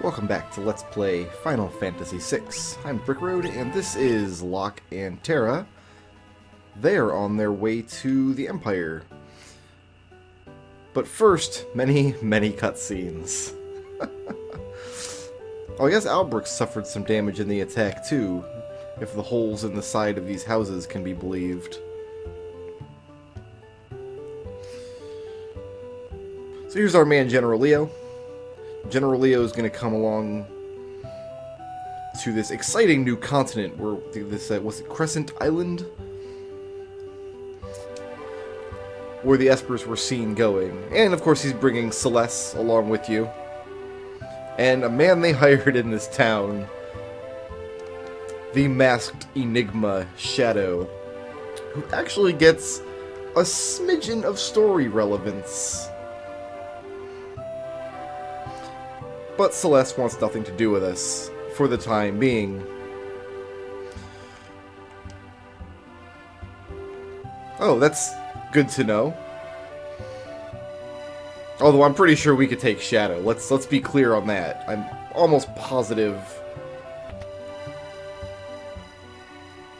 Welcome back to Let's Play Final Fantasy VI. I'm Brickroad, and this is Locke and Terra. They're on their way to the Empire. But first, many cutscenes. Oh, I guess Albrecht suffered some damage in the attack too, if the holes in the side of these houses can be believed. So here's our man General Leo. General Leo is going to come along to this exciting new continent where this was it Crescent Island, where the Espers were seen going, and of course he's bringing Celeste along with you, and a man they hired in this town, the masked enigma Shadow, who actually gets a smidgen of story relevance. But Celeste wants nothing to do with us, for the time being. Oh, that's good to know. Although I'm pretty sure we could take Shadow. Let's be clear on that. I'm almost positive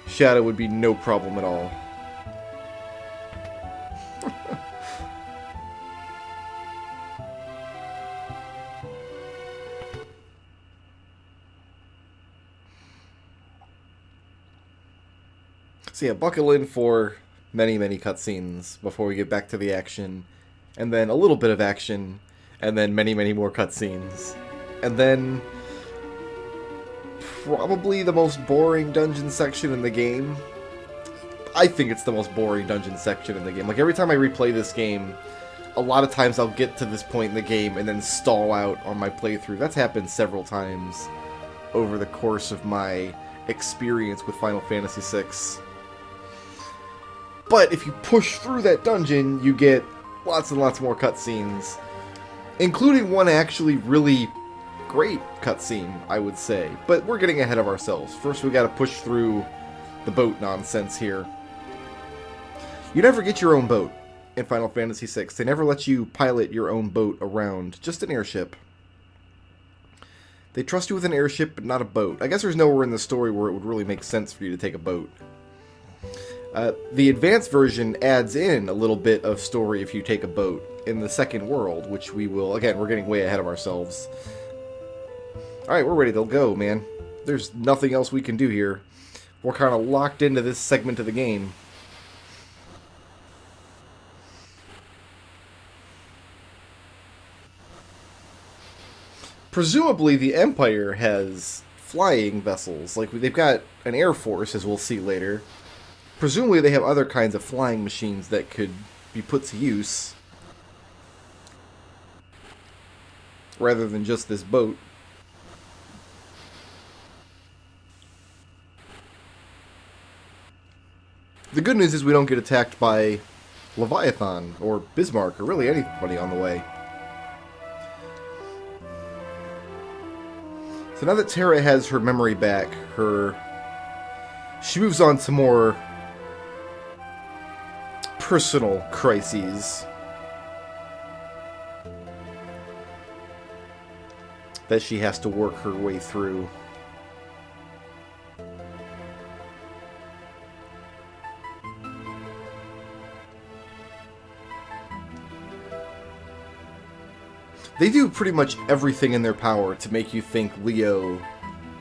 Shadow would be no problem at all. So yeah, buckle in for many cutscenes before we get back to the action, and then a little bit of action, and then many more cutscenes, and then probably the most boring dungeon section in the game. I think it's the most boring dungeon section in the game. Like, every time I replay this game, a lot of times I'll get to this point in the game and then stall out on my playthrough. That's happened several times over the course of my experience with Final Fantasy VI. But if you push through that dungeon, you get lots and lots more cutscenes, including one actually really great cutscene, I would say. But we're getting ahead of ourselves. First, we gotta push through the boat nonsense here. You never get your own boat in Final Fantasy VI. They never let you pilot your own boat around, just an airship. They trust you with an airship, but not a boat. I guess there's nowhere in the story where it would really make sense for you to take a boat. The advanced version adds in a little bit of story if you take a boat in the second world, which we will... Again, we're getting way ahead of ourselves. Alright, we're ready to go, man. There's nothing else we can do here. We're kind of locked into this segment of the game. Presumably, the Empire has flying vessels. Like, they've got an air force, as we'll see later. Presumably they have other kinds of flying machines that could be put to use, rather than just this boat. The good news is we don't get attacked by Leviathan, or Bismarck, or really anybody on the way. So now that Terra has her memory back, she moves on to more personal crises that she has to work her way through. They do pretty much everything in their power to make you think Leo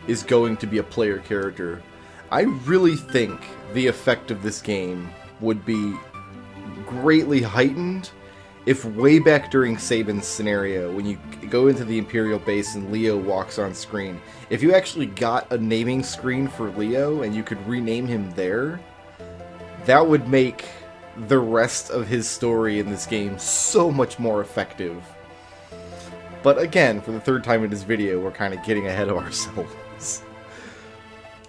is going to be a player character. I really think the effect of this game would be greatly heightened if way back during Sabin's scenario, when you go into the Imperial base and Leo walks on screen, if you actually got a naming screen for Leo and you could rename him there, that would make the rest of his story in this game so much more effective. But again, for the third time in this video, we're kind of getting ahead of ourselves.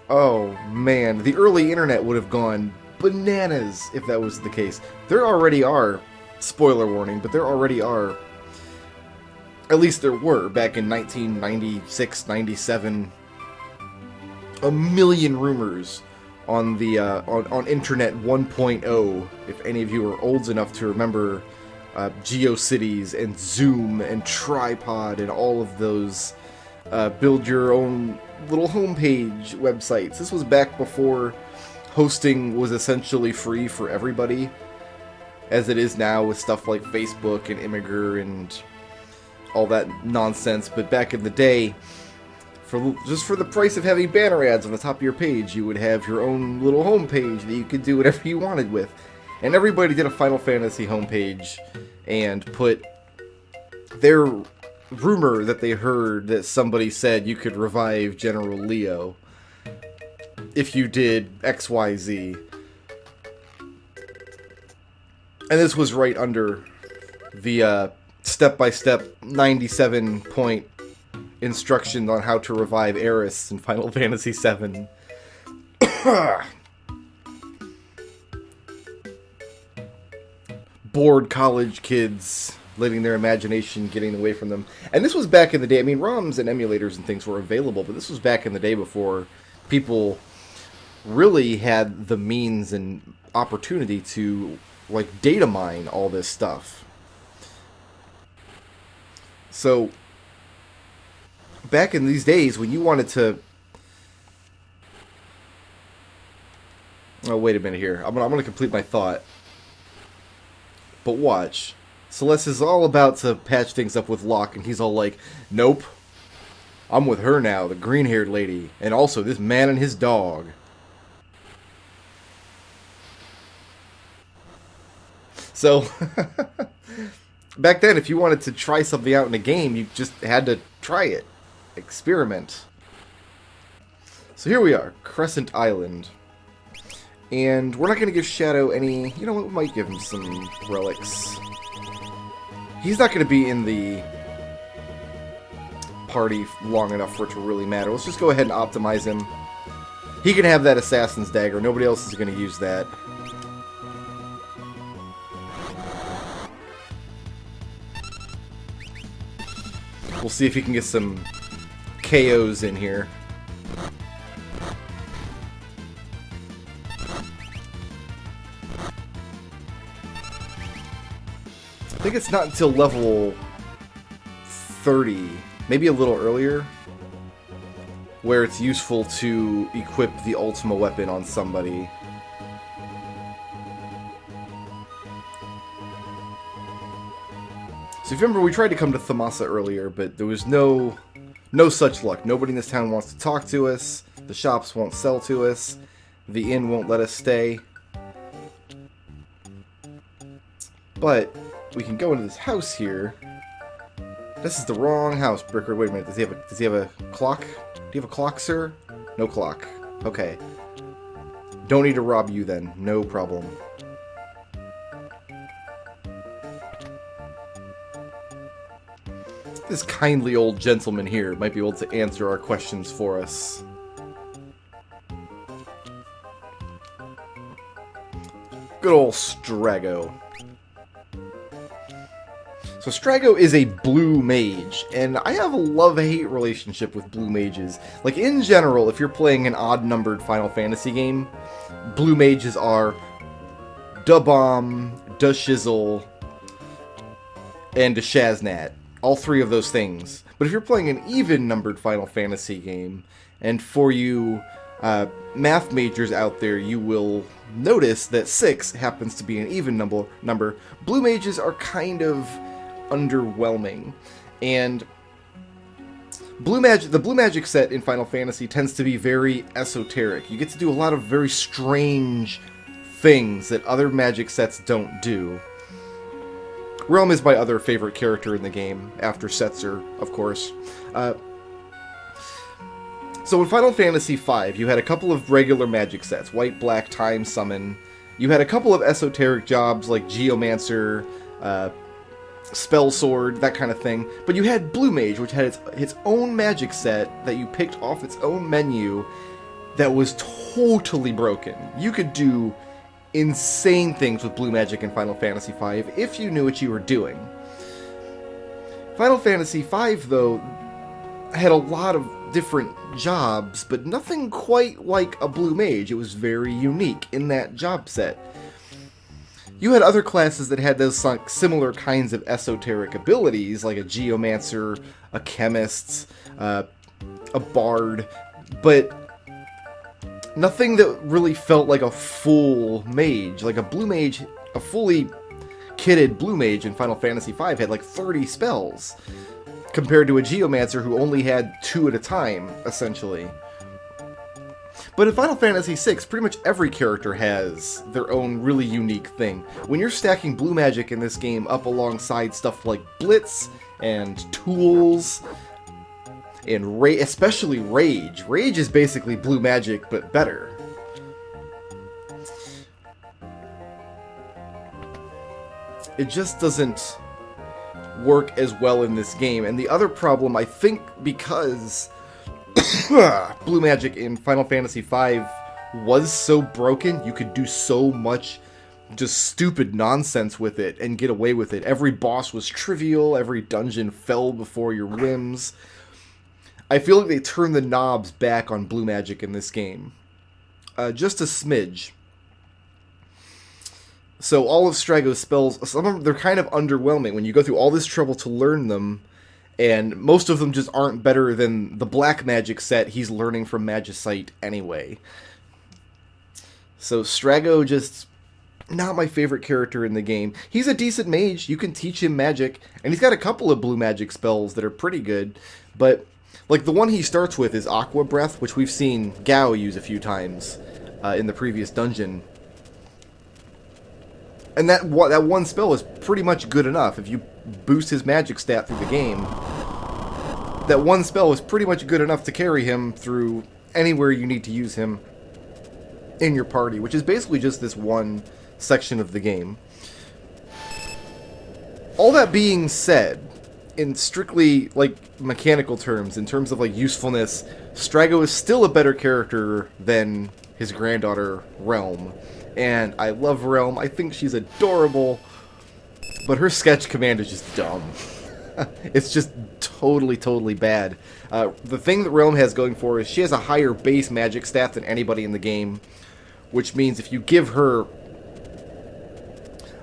Oh man, the early internet would have gone bananas if that was the case. There already are, spoiler warning, but there already are, at least there were back in 1996, 97, a million rumors on the on Internet 1.0. If any of you are old enough to remember GeoCities and Xoom and Tripod and all of those build your own little homepage websites. This was back before hosting was essentially free for everybody, as it is now with stuff like Facebook and Imgur and all that nonsense. But back in the day, just for the price of having banner ads on the top of your page, you would have your own little homepage that you could do whatever you wanted with. And everybody did a Final Fantasy homepage and put their rumor that they heard that somebody said you could revive General Leo if you did XYZ. And this was right under the step-by-step 97-point instruction on how to revive Aeris in Final Fantasy VII. Bored college kids letting their imagination getting away from them. And this was back in the day. I mean, ROMs and emulators and things were available, but this was back in the day before people really had the means and opportunity to, like, data mine all this stuff. So back in these days, when you wanted to... Oh, wait a minute here. I'm gonna complete my thought. But watch. Celeste is all about to patch things up with Locke, and he's all like, nope. I'm with her now, the green-haired lady. And also this man and his dog. So... back then, if you wanted to try something out in a game, you just had to try it. Experiment. So here we are, Crescent Island. And we're not going to give Shadow any... You know what, we might give him some relics. He's not going to be in the party long enough for it to really matter. Let's just go ahead and optimize him. He can have that Assassin's Dagger. Nobody else is going to use that. We'll see if he can get some KOs in here. I think it's not until level 30, maybe a little earlier, where it's useful to equip the Ultima weapon on somebody. So if you remember, we tried to come to Thamasa earlier, but there was no such luck. Nobody in this town wants to talk to us, the shops won't sell to us, the inn won't let us stay. But we can go into this house here. This is the wrong house, Brickroad. Wait a minute, does he have a clock? Do you have a clock, sir? No clock. Okay. Don't need to rob you then. No problem. This kindly old gentleman here might be able to answer our questions for us. Good old Strago. So Strago is a blue mage, and I have a love-hate relationship with blue mages. Like, in general, if you're playing an odd-numbered Final Fantasy game, blue mages are da Bomb, da Shizzle, and da Shaznat. All three of those things. But if you're playing an even-numbered Final Fantasy game, and for you math majors out there, you will notice that 6 happens to be an even number. Blue mages are kind of underwhelming. And the blue magic set in Final Fantasy tends to be very esoteric. You get to do a lot of very strange things that other magic sets don't do. Realm is my other favorite character in the game, after Setzer, of course. So in Final Fantasy V, you had a couple of regular magic sets, White, Black, Time, Summon. You had a couple of esoteric jobs like Geomancer, Spell Sword, that kind of thing. But you had Blue Mage, which had its own magic set that you picked off its own menu that was totally broken. You could do insane things with blue magic in Final Fantasy V if you knew what you were doing. Final Fantasy V, though, had a lot of different jobs, but nothing quite like a blue mage. It was very unique in that job set. You had other classes that had those similar kinds of esoteric abilities, like a geomancer, a chemist, a bard, but nothing that really felt like a full mage. Like a blue mage, a fully kitted blue mage in Final Fantasy V had like 30 spells, compared to a geomancer who only had 2 at a time, essentially. But in Final Fantasy VI, pretty much every character has their own really unique thing. When you're stacking blue magic in this game up alongside stuff like Blitz and Tools, and especially Rage. Rage is basically blue magic, but better. It just doesn't work as well in this game. And the other problem, I think, because blue magic in Final Fantasy V was so broken, you could do so much just stupid nonsense with it and get away with it. Every boss was trivial, every dungeon fell before your whims. I feel like they turned the knobs back on blue magic in this game. Just a smidge. So all of Strago's spells, some of them, they're kind of underwhelming when you go through all this trouble to learn them, and most of them just aren't better than the black magic set he's learning from Magicite anyway. So Strago, just not my favorite character in the game. He's a decent mage, you can teach him magic, and he's got a couple of blue magic spells that are pretty good, but like the one he starts with is Aqua Breath, which we've seen Gao use a few times in the previous dungeon. And that one spell is pretty much good enough. If you boost his magic stat through the game, that one spell is pretty much good enough to carry him through anywhere you need to use him in your party, which is basically just this one section of the game. All that being said, in strictly, like, mechanical terms, in terms of, like, usefulness, Strago is still a better character than his granddaughter, Realm. And I love Realm. I think she's adorable. But her sketch command is just dumb. It's just totally, totally bad. The thing that Realm has going for her is she has a higher base magic stat than anybody in the game. Which means if you give her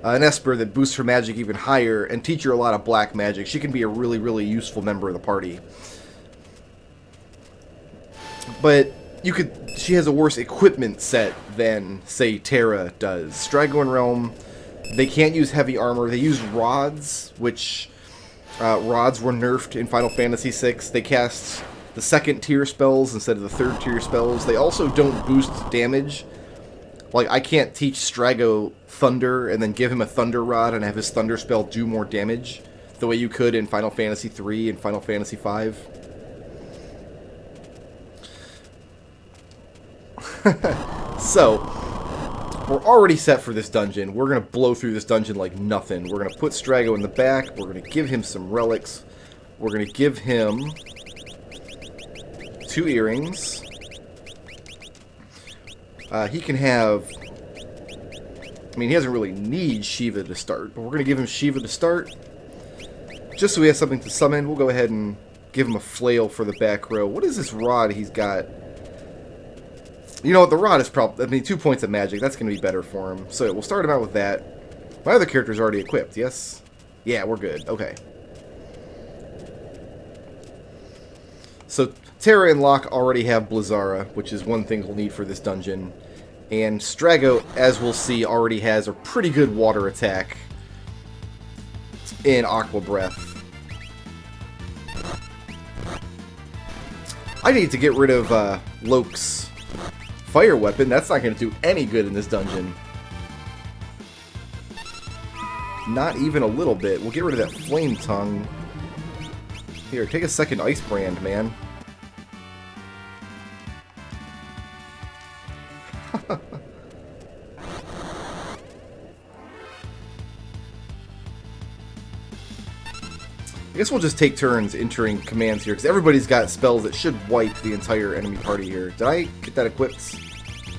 an Esper that boosts her magic even higher and teach her a lot of black magic, she can be a really, really useful member of the party. But she has a worse equipment set than, say, Terra does. Strago and Realm, they can't use heavy armor. They use rods, which rods were nerfed in Final Fantasy VI. They cast the second tier spells instead of the third tier spells. They also don't boost damage. Like, I can't teach Strago Thunder and then give him a Thunder Rod and have his Thunder spell do more damage the way you could in Final Fantasy III and Final Fantasy V. So, we're already set for this dungeon. We're going to blow through this dungeon like nothing. We're going to put Strago in the back. We're going to give him some relics. We're going to give him 2 earrings. He can have... I mean, he doesn't really need Shiva to start, but we're going to give him Shiva to start. Just so he has something to summon, we'll go ahead and give him a flail for the back row. What is this rod he's got? You know what, the rod is probably... I mean, 2 points of magic. That's going to be better for him. So we'll start him out with that. My other character's already equipped, yes? Yeah, we're good. Okay. So Terra and Locke already have Blizzara, which is one thing we'll need for this dungeon. And Strago, as we'll see, already has a pretty good water attack in Aqua Breath. I need to get rid of Loke's fire weapon. That's not going to do any good in this dungeon. Not even a little bit. We'll get rid of that flame tongue. Here, take a second ice brand, man. I guess we'll just take turns entering commands here, because everybody's got spells that should wipe the entire enemy party here. Did I get that equipped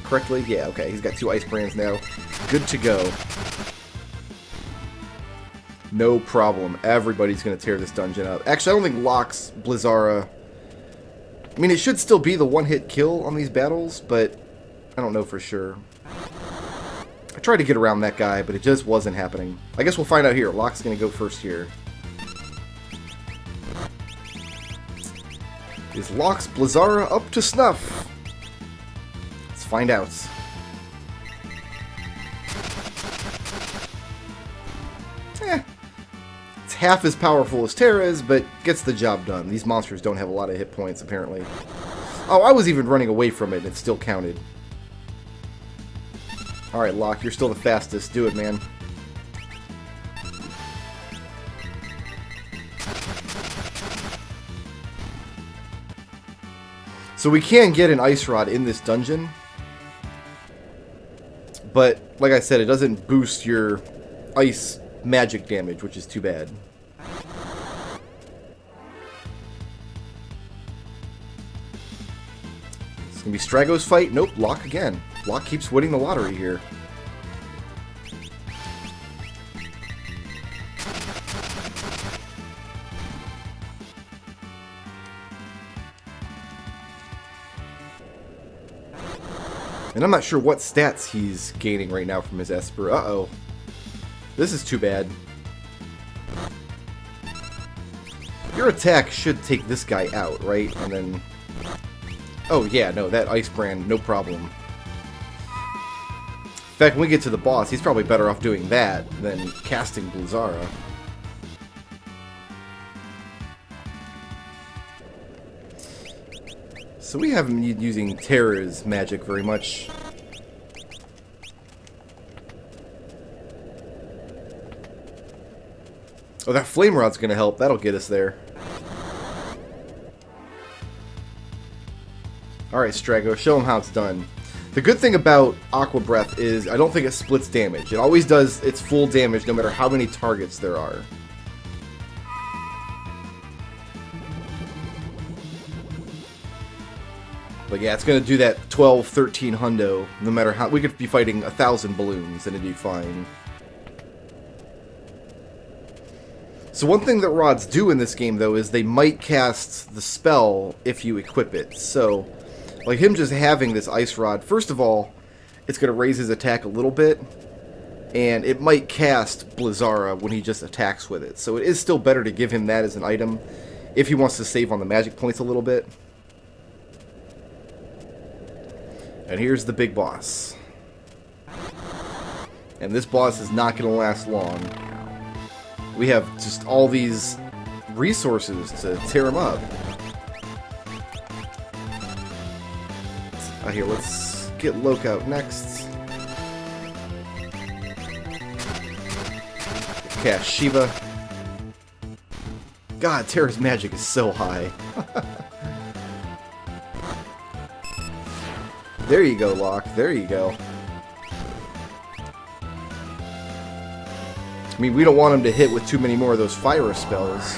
correctly? Yeah, okay. He's got 2 ice brands now. Good to go. No problem. Everybody's going to tear this dungeon up. Actually, I don't think Locke's Blizzara... I mean, it should still be the one-hit kill on these battles, but I don't know for sure. I tried to get around that guy, but it just wasn't happening. I guess we'll find out here. Locke's going to go first here. Is Locke's Blizzara up to snuff? Let's find out. It's half as powerful as Terra's, but gets the job done. These monsters don't have a lot of hit points, apparently. Oh, I was even running away from it, and it still counted. Alright, Locke, you're still the fastest. Do it, man. So we can get an Ice Rod in this dungeon, but like I said, it doesn't boost your ice magic damage, which is too bad. It's gonna be Strago's fight. Nope, Locke again. Locke keeps winning the lottery here. And I'm not sure what stats he's gaining right now from his Esper. Uh-oh. This is too bad. Your attack should take this guy out, right? And then... Oh, yeah, no, that Ice Brand, no problem. In fact, when we get to the boss, he's probably better off doing that than casting Blizzara. So we haven't been using Terra's magic very much. Oh, that Flame Rod's gonna help. That'll get us there. Alright, Strago, show him how it's done. The good thing about Aqua Breath is I don't think it splits damage. It always does its full damage no matter how many targets there are. But yeah, it's going to do that 12, 13 hundo, no matter how... We could be fighting 1,000 balloons and it'd be fine. So one thing that rods do in this game, though, is they might cast the spell if you equip it. So, like him just having this Ice Rod, first of all, it's going to raise his attack a little bit, and it might cast Blizzara when he just attacks with it. So it is still better to give him that as an item if he wants to save on the magic points a little bit. And here's the big boss. And this boss is not going to last long. We have just all these resources to tear him up. Here, let's get Loke out next. Cast Shiva. God, Terra's magic is so high. There you go, Locke. There you go. I mean, we don't want him to hit with too many more of those fire spells.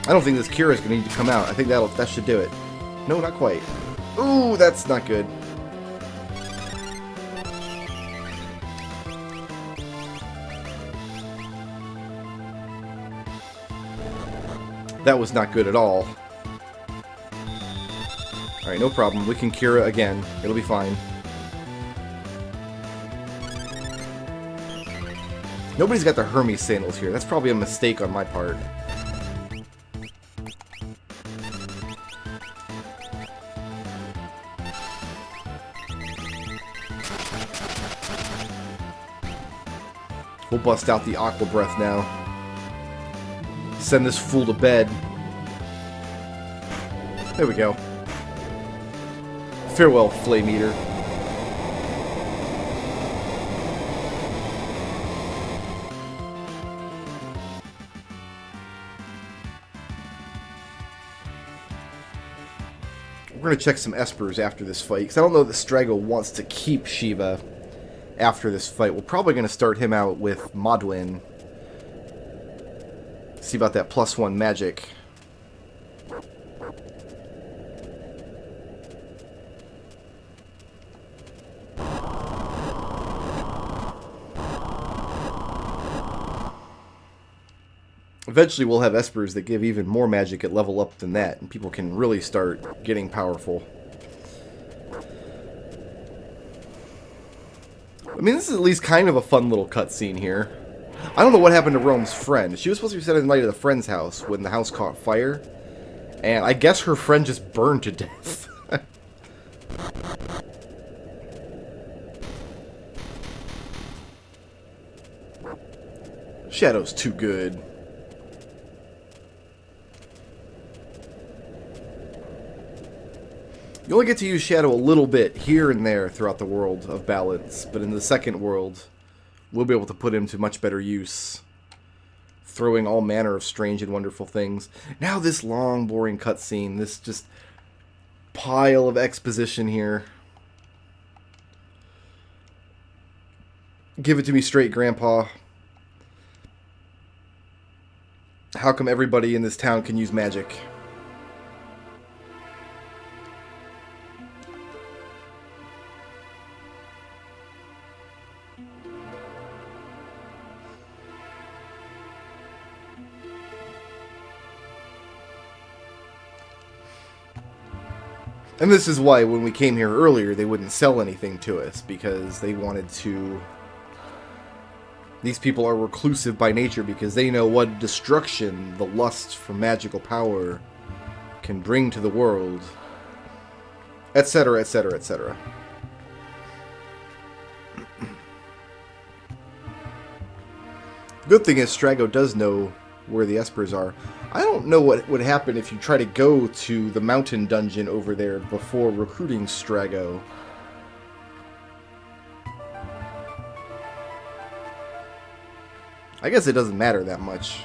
I don't think this Kira is going to need to come out. I think that should do it. No, not quite. Ooh, that's not good. That was not good at all. Alright, no problem. We can Kira again. It'll be fine. Nobody's got the Hermes sandals here. That's probably a mistake on my part. We'll bust out the Aqua Breath now. Send this fool to bed. There we go. Farewell, Flame Eater. We're going to check some Espers after this fight, because I don't know that Strago wants to keep Shiva after this fight. We're probably going to start him out with Modwin. See about that +1 magic. Eventually we'll have Espers that give even more magic at level up than that, and people can really start getting powerful. I mean, this is at least kind of a fun little cutscene here. I don't know what happened to Realm's friend. She was supposed to be spending the night at a friend's house when the house caught fire. And I guess her friend just burned to death. Shadow's too good. You only get to use Shadow a little bit here and there throughout the world of Balance, but in the second world, we'll be able to put him to much better use, throwing all manner of strange and wonderful things. Now this long, boring cutscene, this just pile of exposition here. Give it to me straight, Grandpa. How come everybody in this town can use magic? And this is why when we came here earlier, they wouldn't sell anything to us, because they wanted to... These people are reclusive by nature because they know what destruction the lust for magical power can bring to the world, etc., etc., etc. The good thing is Strago does know where the Espers are. I don't know what would happen if you try to go to the mountain dungeon over there before recruiting Strago. I guess it doesn't matter that much.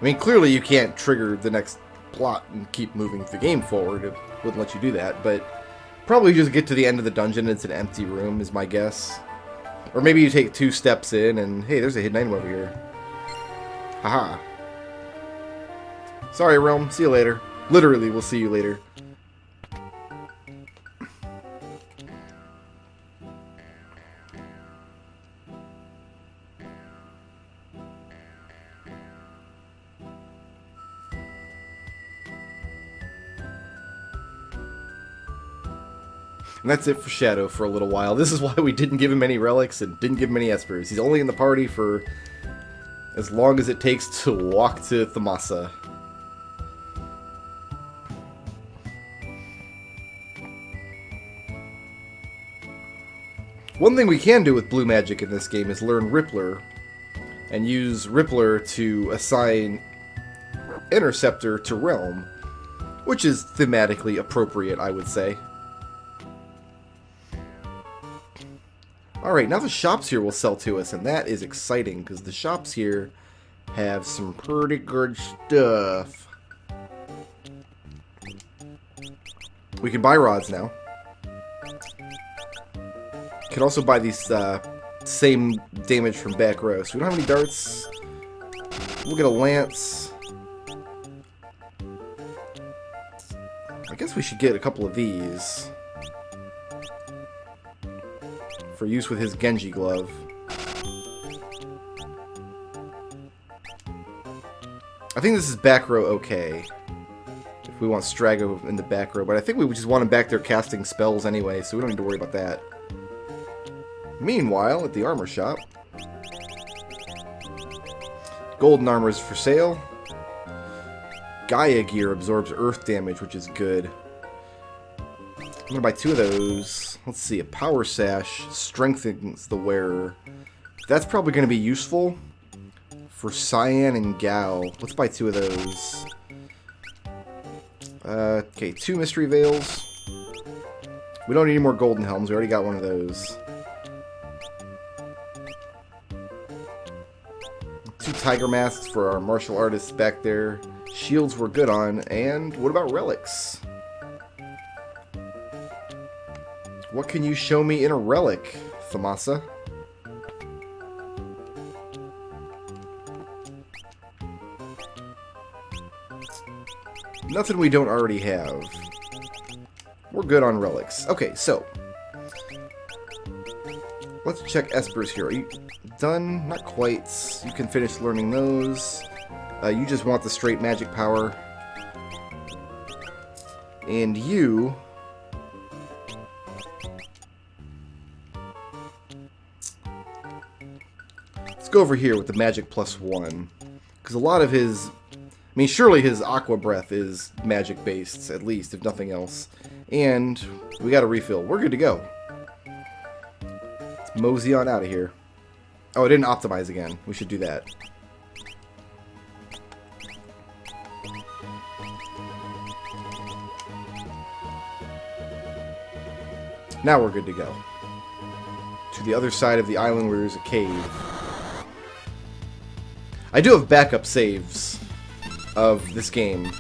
I mean, clearly you can't trigger the next plot and keep moving the game forward. It wouldn't let you do that, but probably just get to the end of the dungeon and it's an empty room is my guess. Or maybe you take 2 steps in and, hey, there's a hidden item over here. Haha. Sorry, Realm. See you later. Literally, we'll see you later. And that's it for Shadow for a little while. This is why we didn't give him any relics and didn't give him any Espers. He's only in the party for as long as it takes to walk to Thamasa. One thing we can do with blue magic in this game is learn Rippler and use Rippler to assign Interceptor to Realm, which is thematically appropriate, I would say. Alright, now the shops here will sell to us, and that is exciting, because the shops here have some pretty good stuff. We can buy rods now. Can also buy these same damage from back row. So we don't have any darts. We'll get a lance. I guess we should get a couple of these for use with his Genji glove. I think this is back row okay. If we want Strago in the back row, but I think we just want him back there casting spells anyway, so we don't need to worry about that. Meanwhile, at the armor shop, golden armor is for sale. Gaia gear absorbs earth damage, which is good. I'm gonna buy 2 of those. Let's see, a power sash strengthens the wearer. That's probably gonna be useful for Cyan and Gao. Let's buy 2 of those. Okay, 2 mystery veils. We don't need any more golden helms. We already got one of those. 2 tiger masks for our martial artists back there. Shields we're good on. And what about relics? What can you show me in a relic, Thamasa? Nothing we don't already have. We're good on relics. Okay, so let's check Espers here. Are you done? Not quite. You can finish learning those. You just want the straight magic power. And you... Let's go over here with the magic +1. Because a lot of his... I mean, surely his Aqua Breath is magic-based, at least, if nothing else. And we got a refill. We're good to go. Let's mosey on out of here. Oh, I didn't optimize again. We should do that. Now we're good to go. To the other side of the island where there's a cave. I do have backup saves of this game.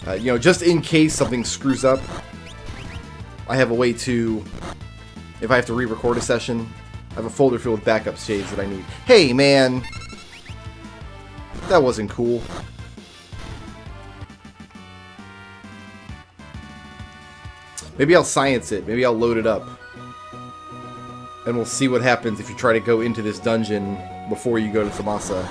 You know, just in case something screws up, I have a way to, if I have to re-record a session, I have a folder filled with backup saves that I need. Hey, man! That wasn't cool. Maybe I'll science it. Maybe I'll load it up. And we'll see what happens if you try to go into this dungeon before you go to Thamasa.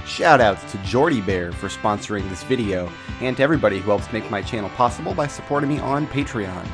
Shoutouts to Jordy Bear for sponsoring this video, and to everybody who helps make my channel possible by supporting me on Patreon.